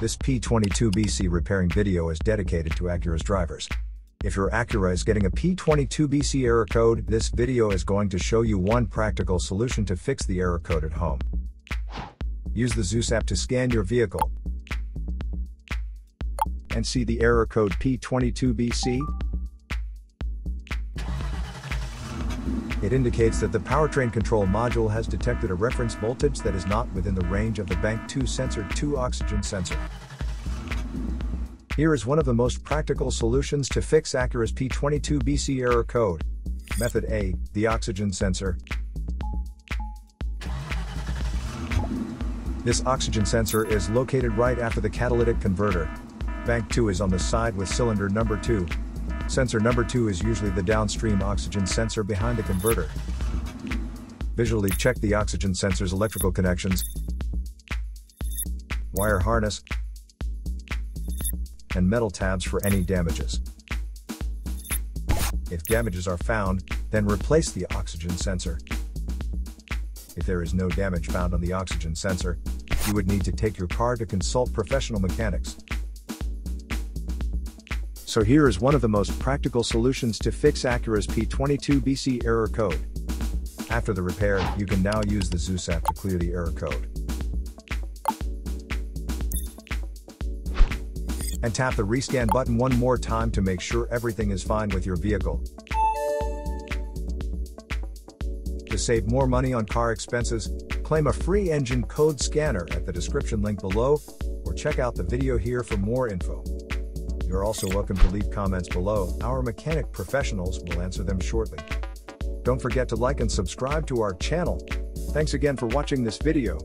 This P22BC repairing video is dedicated to Acura's drivers. If your Acura is getting a P22BC error code, this video is going to show you one practical solution to fix the error code at home. Use the Zeus app to scan your vehicle and see the error code P22BC. It indicates that the powertrain control module has detected a reference voltage that is not within the range of the Bank 2 Sensor 2 oxygen sensor. Here is one of the most practical solutions to fix Acura's P22BC error code. Method A, the oxygen sensor. This oxygen sensor is located right after the catalytic converter. Bank 2 is on the side with cylinder number 2. Sensor number 2 is usually the downstream oxygen sensor behind the converter. Visually check the oxygen sensor's electrical connections, wire harness, and metal tabs for any damages. If damages are found, then replace the oxygen sensor. If there is no damage found on the oxygen sensor, you would need to take your car to consult professional mechanics. So here is one of the most practical solutions to fix Acura's P22BC error code. After the repair, you can now use the Zeus app to clear the error code. And tap the rescan button one more time to make sure everything is fine with your vehicle. To save more money on car expenses, claim a free engine code scanner at the description link below, or check out the video here for more info. You're also welcome to leave comments below. Our mechanic professionals will answer them shortly. Don't forget to like and subscribe to our channel. Thanks again for watching this video.